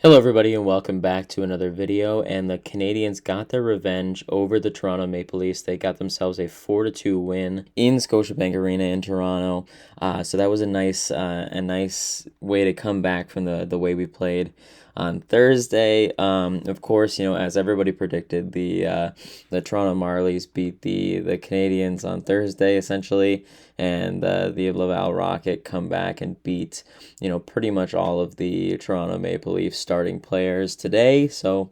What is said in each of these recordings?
Hello everybody and welcome back to another video. And the Canadiens got their revenge over the Toronto Maple Leafs. They got themselves a 4-2 win in Scotiabank Arena in Toronto. So that was a nice way to come back from the way we played on Thursday. Of course, as everybody predicted, the Toronto Marlies beat the Canadiens on Thursday essentially, and the Laval Rocket come back and beat pretty much all of the Toronto Maple Leafs starting players today. So,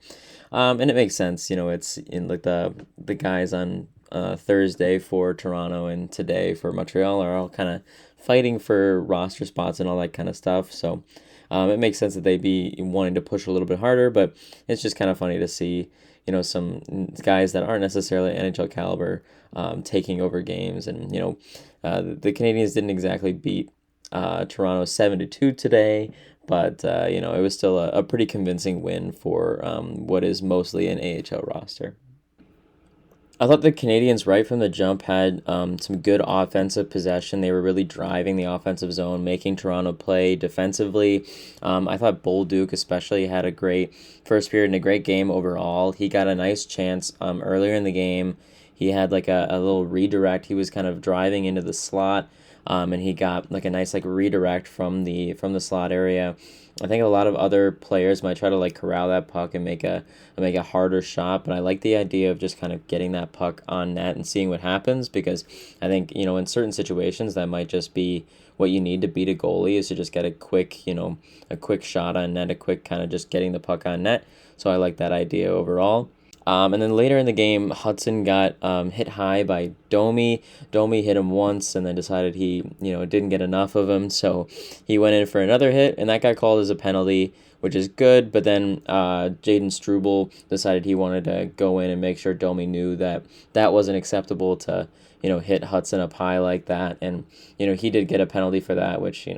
and it makes sense. It's in like the guys on Thursday for Toronto and today for Montreal are all kind of fighting for roster spots and all that kind of stuff. So, it makes sense that they'd be wanting to push a little bit harder, but it's just kind of funny to see, some guys that aren't necessarily NHL caliber taking over games. And, the Canadiens didn't exactly beat Toronto 7-2 today, but, it was still a pretty convincing win for what is mostly an AHL roster. I thought the Canadiens right from the jump had some good offensive possession. They were really driving the offensive zone, making Toronto play defensively. I thought Bolduc especially had a great first period and a great game overall. He got a nice chance earlier in the game. He had like a little redirect. He was kind of driving into the slot, and he got like a nice like redirect from the slot area. I think a lot of other players might try to like corral that puck and make a harder shot, but I like the idea of just kind of getting that puck on net and seeing what happens, because I think in certain situations that might just be what you need to beat a goalie, is to just get a quick shot on net, a quick kind of just getting the puck on net. So I like that idea overall. And then later in the game, Hutson got hit high by Domi. Domi hit him once and then decided he, didn't get enough of him. So he went in for another hit, and that got called as a penalty, which is good. But then Jaden Struble decided he wanted to go in and make sure Domi knew that that wasn't acceptable to, hit Hutson up high like that. And, he did get a penalty for that, which,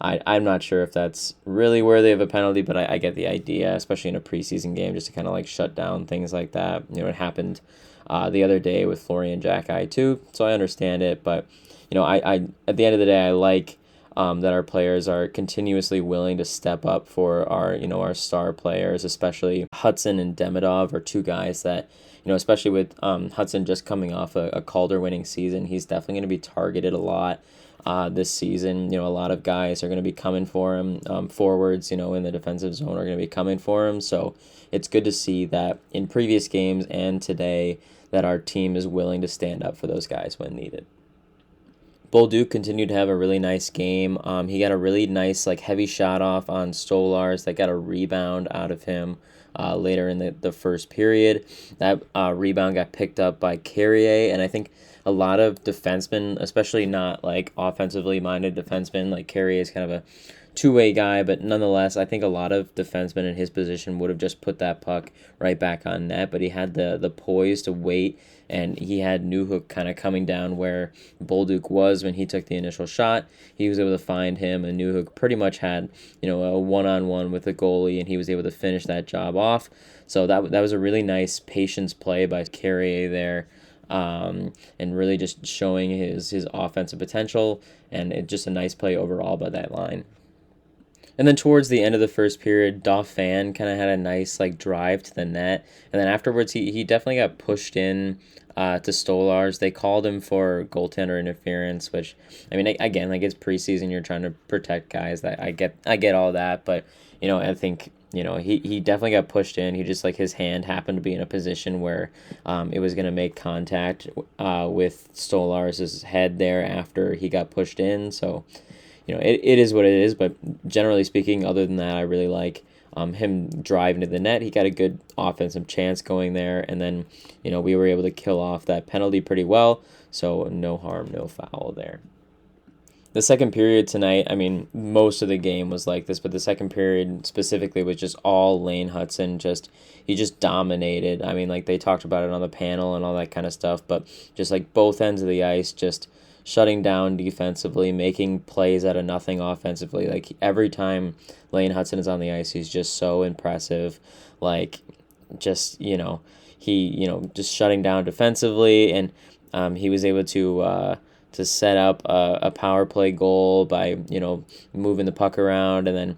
I'm not sure if that's really worthy of a penalty, but I get the idea, especially in a preseason game, just to kind of like shut down things like that. It happened the other day with Florian Jack-I too, so I understand it. But, I at the end of the day, I like that our players are continuously willing to step up for our star players, especially Hutson and Demidov are two guys that, especially with Hutson just coming off a Calder winning season, he's definitely going to be targeted a lot this season. A lot of guys are going to be coming for him. Forwards, in the defensive zone are going to be coming for him. So it's good to see that in previous games and today that our team is willing to stand up for those guys when needed. Bolduc continued to have a really nice game. He got a really nice like heavy shot off on Stolars that got a rebound out of him later in the first period. That rebound got picked up by Carrier, and I think a lot of defensemen, especially not like offensively minded defensemen, like Carrier is kind of a two-way guy, but nonetheless, I think a lot of defensemen in his position would have just put that puck right back on net, but he had the poise to wait, and he had Newhook kind of coming down where Bolduc was when he took the initial shot. He was able to find him, and Newhook pretty much had, a one-on-one with the goalie, and he was able to finish that job off. So that was a really nice patience play by Carrier there. And really just showing his offensive potential, and it just a nice play overall by that line. And then towards the end of the first period, Dauphin kind of had a nice like drive to the net, and then afterwards he definitely got pushed in to Stolars. They called him for goaltender interference, which I mean again, like it's preseason, you're trying to protect guys. That I get all that, but I think he definitely got pushed in. He just like his hand happened to be in a position where it was going to make contact with Stolars's head there after he got pushed in. So it is what it is, but generally speaking, other than that, I really like him driving to the net. He got a good offensive chance going there, and then, we were able to kill off that penalty pretty well, so no harm, no foul there. The second period tonight, I mean, most of the game was like this, but the second period specifically was just all Lane Hutson. He just dominated. I mean, like they talked about it on the panel and all that kind of stuff, but just like both ends of the ice, just shutting down defensively, making plays out of nothing offensively. Like every time Lane Hutson is on the ice, he's just so impressive. Like just, he, just shutting down defensively, and he was able to set up a power play goal by, moving the puck around, and then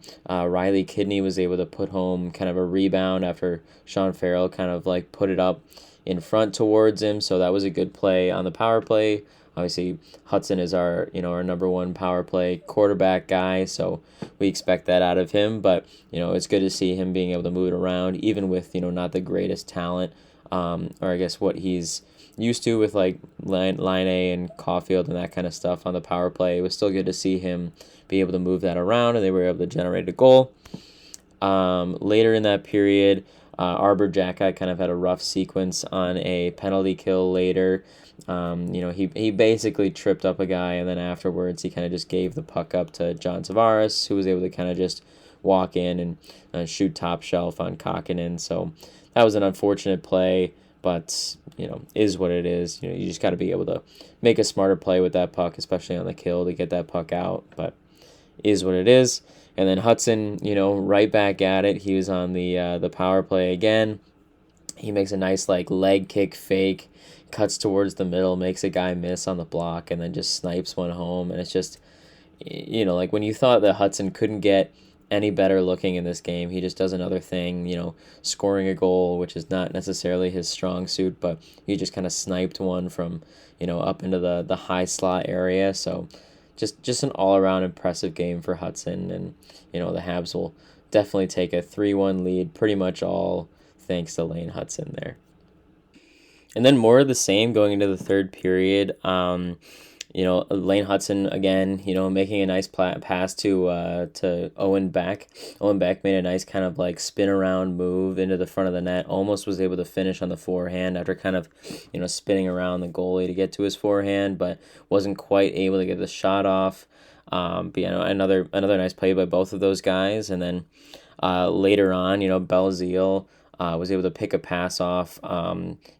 Riley Kidney was able to put home kind of a rebound after Sean Farrell kind of like put it up in front towards him. So that was a good play on the power play. Obviously, Hutson is our number one power play quarterback guy, so we expect that out of him. But it's good to see him being able to move it around, even with not the greatest talent, or I guess what he's used to with like Line A and Caulfield and that kind of stuff on the power play. It was still good to see him be able to move that around, and they were able to generate a goal. Later in that period, Arbor Jacka kind of had a rough sequence on a penalty kill later. He basically tripped up a guy, and then afterwards he kind of just gave the puck up to John Tavares, who was able to kind of just walk in and shoot top shelf on Kakkonen. So that was an unfortunate play, but is what it is. You just got to be able to make a smarter play with that puck, especially on the kill, to get that puck out. But is what it is. And then Hutson, right back at it. He was on the power play again. He makes a nice like leg kick fake, cuts towards the middle, makes a guy miss on the block, and then just snipes one home. And it's just, like when you thought that Hutson couldn't get any better looking in this game, he just does another thing, scoring a goal, which is not necessarily his strong suit, but he just kind of sniped one from, up into the high slot area. So just an all-around impressive game for Hutson, and the Habs will definitely take a 3-1 lead, pretty much all thanks to Lane Hutson there. And then more of the same going into the third period. Lane Hutson again, making a nice pass to Owen Beck. Owen Beck made a nice kind of like spin around move into the front of the net. Almost was able to finish on the forehand after kind of, spinning around the goalie to get to his forehand, but wasn't quite able to get the shot off. But another nice play by both of those guys. And then later on, Belzile was able to pick a pass off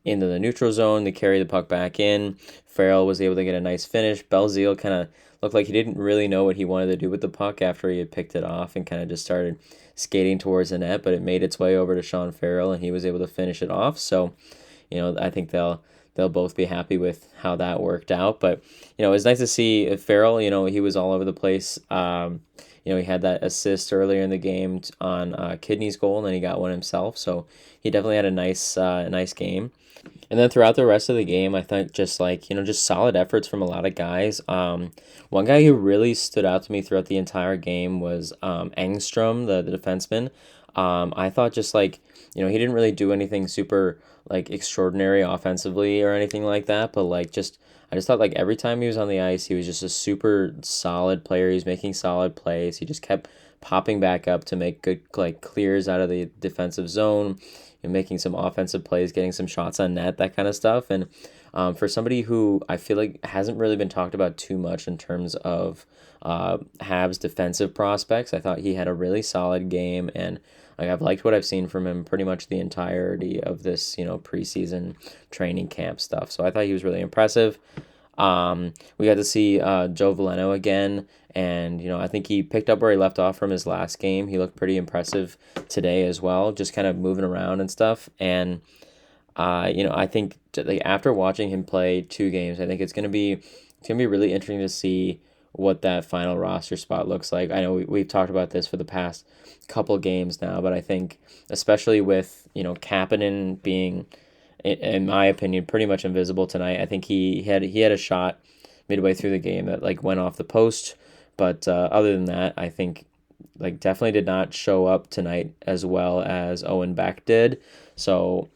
into the neutral zone to carry the puck back in. Farrell was able to get a nice finish. Belzile kind of looked like he didn't really know what he wanted to do with the puck after he had picked it off, and kind of just started skating towards the net, but it made its way over to Sean Farrell, and he was able to finish it off. So, I think they'll both be happy with how that worked out. But, it was nice to see Farrell, he was all over the place. He had that assist earlier in the game on Kidney's goal, and then he got one himself. So he definitely had a nice game. And then throughout the rest of the game, I thought just solid efforts from a lot of guys. One guy who really stood out to me throughout the entire game was Engstrom, the defenseman. I thought he didn't really do anything super extraordinary offensively or anything like that, but I just thought every time he was on the ice, he was just a super solid player. He was making solid plays. He just kept popping back up to make good clears out of the defensive zone, and making some offensive plays, getting some shots on net, that kind of stuff. And for somebody who I feel like hasn't really been talked about too much in terms of Habs defensive prospects, I thought he had a really solid game, and I've liked what I've seen from him pretty much the entirety of this preseason training camp stuff. So I thought he was really impressive. We got to see Joe Veleno again, and I think he picked up where he left off from his last game. He looked pretty impressive today as well, just kind of moving around and stuff. And I think after watching him play 2 games, I think it's gonna be really interesting to see what that final roster spot looks like. I know we've talked about this for the past couple games now, but I think especially with Kapanen being, in my opinion, pretty much invisible tonight. I think he had a shot midway through the game that went off the post, but other than that, I think definitely did not show up tonight as well as Owen Beck did. So,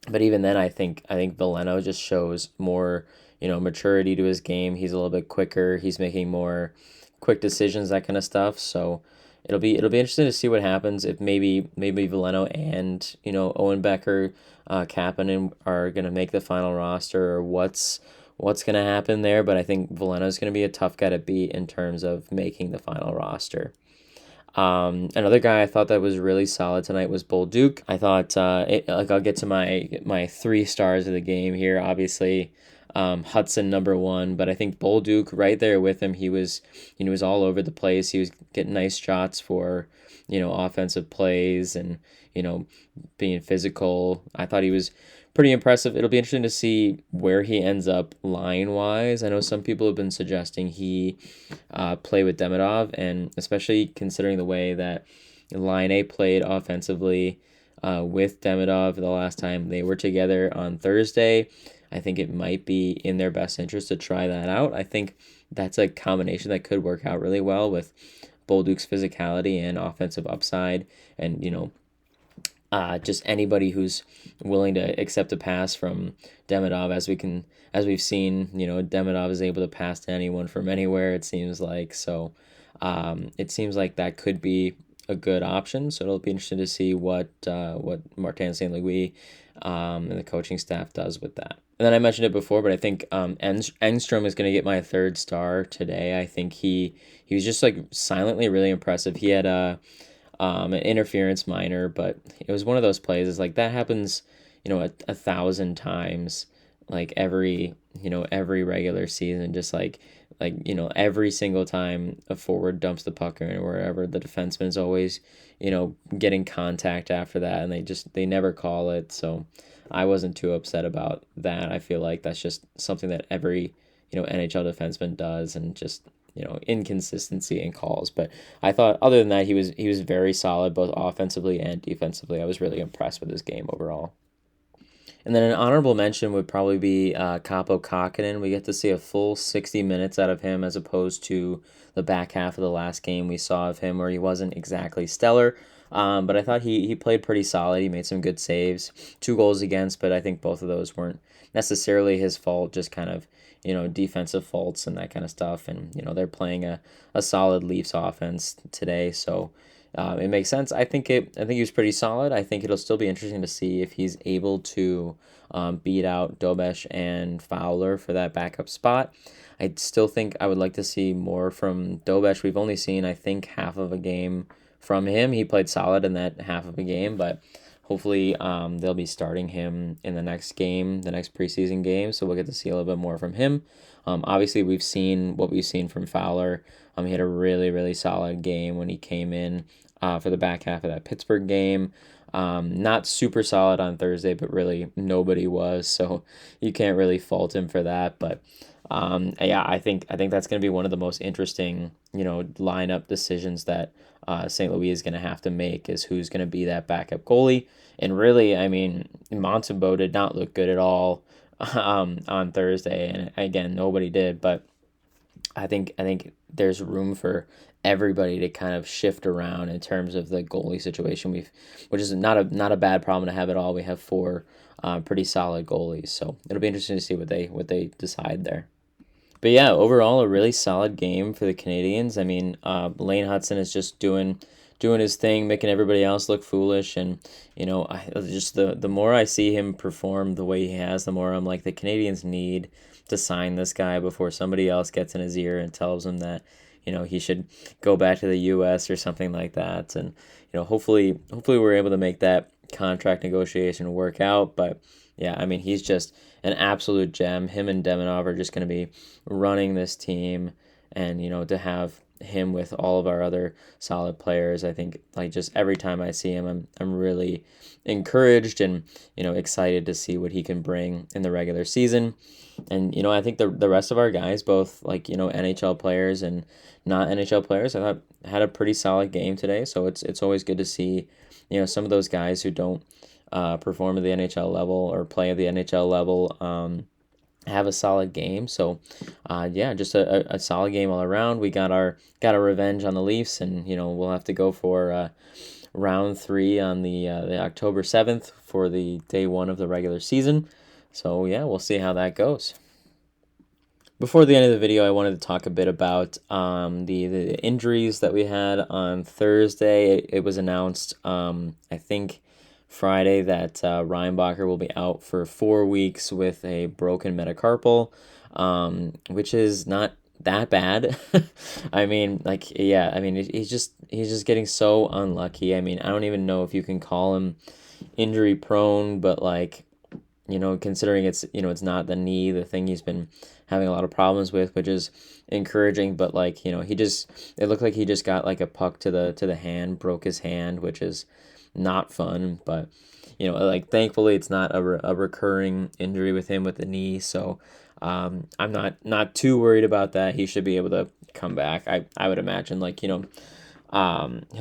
but even then, I think Veleno just shows more maturity to his game. He's a little bit quicker. He's making more quick decisions, that kind of stuff. So it'll be interesting to see what happens if maybe Veleno and Owen Becker, Kapanen are gonna make the final roster, or what's gonna happen there. But I think Veleno's gonna be a tough guy to beat in terms of making the final roster. Another guy I thought that was really solid tonight was Bolduc. I thought I'll get to my 3 stars of the game here. Obviously, Hutson number one, but I think Bolduc right there with him. He was all over the place. He was getting nice shots for, offensive plays and, being physical. I thought he was pretty impressive. It'll be interesting to see where he ends up line wise. I know some people have been suggesting he play with Demidov, and especially considering the way that line A played offensively with Demidov the last time they were together on Thursday. I think it might be in their best interest to try that out. I think that's a combination that could work out really well with Bolduc's physicality and offensive upside, and just anybody who's willing to accept a pass from Demidov, as we've seen, Demidov is able to pass to anyone from anywhere. It seems like so. It seems like that could be a good option. So it'll be interesting to see what Martin St. Louis and the coaching staff does with that. And then I mentioned it before, but I think Engstrom is going to get my third star today. I think he was just like silently really impressive. He had an interference minor, but it was one of those plays. It's like that happens, 1,000 times, like every regular season. Just like every single time a forward dumps the puck or wherever, the defenseman is always, getting contact after that, and they never call it. So I wasn't too upset about that. I feel like that's just something that every, NHL defenseman does, and just, inconsistency in calls. But I thought other than that, he was very solid both offensively and defensively. I was really impressed with his game overall. And then an honorable mention would probably be Kaapo Kähkönen. We get to see a full 60 minutes out of him as opposed to the back half of the last game we saw of him where he wasn't exactly stellar. But I thought he played pretty solid. He made some good saves, 2 goals against, but I think both of those weren't necessarily his fault, just kind of, defensive faults and that kind of stuff. And, they're playing a solid Leafs offense today. So it makes sense. I think he was pretty solid. I think it'll still be interesting to see if he's able to beat out Dobesh and Fowler for that backup spot. I still think I would like to see more from Dobesh. We've only seen, I think, half of a game from him. He played solid in that half of a game, but hopefully they'll be starting him in the next game, the next preseason game, so we'll get to see a little bit more from him. Obviously, we've seen what we've seen from Fowler. He had a really, really solid game when he came in for the back half of that Pittsburgh game. Not super solid on Thursday, but really nobody was, so you can't really fault him for that. But yeah, I think that's going to be one of the most interesting, lineup decisions that St. Louis is going to have to make, is who's going to be that backup goalie. And really, I mean, Montembeault did not look good at all on Thursday, and again, nobody did. But I think there's room for everybody to kind of shift around in terms of the goalie situation. Which is not a bad problem to have at all. We have 4 pretty solid goalies, so it'll be interesting to see what they decide there. But yeah, overall a really solid game for the Canadiens. I mean, Lane Hutson is just doing his thing, making everybody else look foolish, and the more I see him perform the way he has, the more I'm like, the Canadiens need to sign this guy before somebody else gets in his ear and tells him that he should go back to the U.S. or something like that. And hopefully we're able to make that contract negotiation work out. But yeah, I mean, he's just an absolute gem. Him and Demidov are just going to be running this team, and to have him with all of our other solid players, I think, like, just every time I see him, I'm really encouraged and excited to see what he can bring in the regular season. And I think the rest of our guys, both like NHL players and not NHL players, I thought had a pretty solid game today. So it's always good to see some of those guys who don't perform at the NHL level or play at the NHL level have a solid game. So yeah, just a solid game all around. We got our revenge on the Leafs, and we'll have to go for round 3 on the October 7th for the day 1 of the regular season. So yeah, we'll see how that goes. Before the end of the video, I wanted to talk a bit about the injuries that we had on Thursday. It was announced, I think, Friday that Reinbacher will be out for 4 weeks with a broken metacarpal, which is not that bad. I mean, like, yeah, I mean, he's just getting so unlucky. I mean, I don't even know if you can call him injury prone, but like, considering it's not the knee, the thing he's been having a lot of problems with, which is encouraging. But like, it looked like he just got like a puck to the hand, broke his hand, which is not fun. But like thankfully it's not a recurring injury with him with the knee, so I'm not too worried about that. He should be able to come back. I would imagine, like, he'll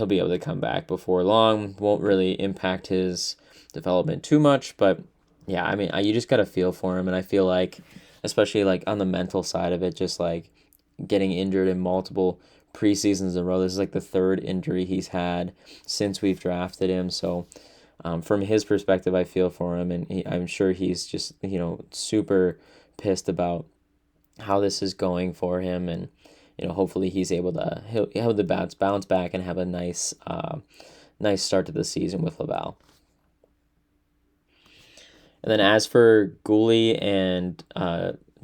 be able to come back before long. Won't really impact his development too much, but yeah, I mean, you just got to feel for him, and I feel like, especially like on the mental side of it, just like getting injured in multiple preseasons in a row. This is like the third injury he's had since we've drafted him. So from his perspective, I feel for him, and I'm sure he's just super pissed about how this is going for him, and hopefully he'll have the bounce back and have a nice start to the season with Laval. And then as for Gooley and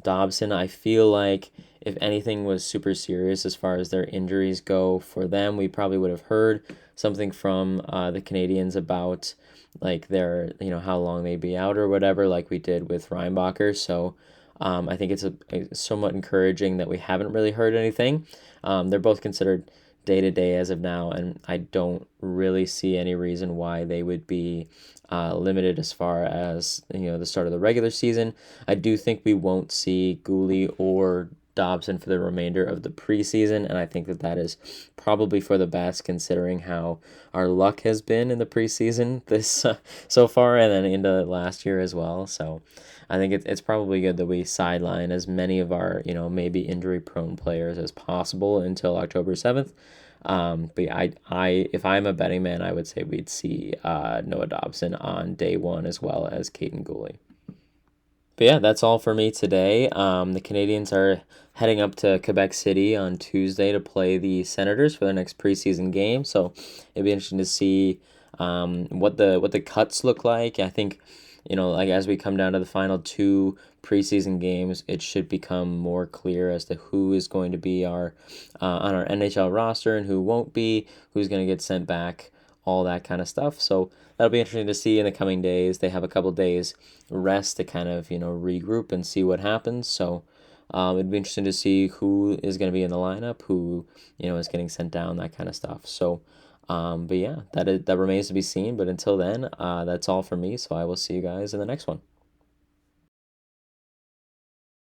Dobson, I feel like if anything was super serious as far as their injuries go for them, we probably would have heard something from the Canadiens about like their, how long they'd be out or whatever, like we did with Reinbacher. So I think it's somewhat encouraging that we haven't really heard anything. They're both considered day to day as of now, and I don't really see any reason why they would be limited as far as the start of the regular season. I do think we won't see Gooley or Dobson for the remainder of the preseason, and I think that is probably for the best considering how our luck has been in the preseason this so far, and then into last year as well. So I think it's probably good that we sideline as many of our maybe injury prone players as possible until October 7th. But yeah, if I'm a betting man, I would say we'd see Noah Dobson on day one as well as Caden Gooley. But yeah, that's all for me today. The Canadiens are heading up to Quebec City on Tuesday to play the Senators for their next preseason game. So it'd be interesting to see what the cuts look like. I think like as we come down to the final two preseason games, it should become more clear as to who is going to be our on our NHL roster and who won't be, who's going to get sent back, all that kind of stuff. So that'll be interesting to see in the coming days. They have a couple days rest to kind of regroup and see what happens. So it'd be interesting to see who is going to be in the lineup, who is getting sent down, that kind of stuff. So. But yeah, that remains to be seen. But until then, that's all for me. So I will see you guys in the next one.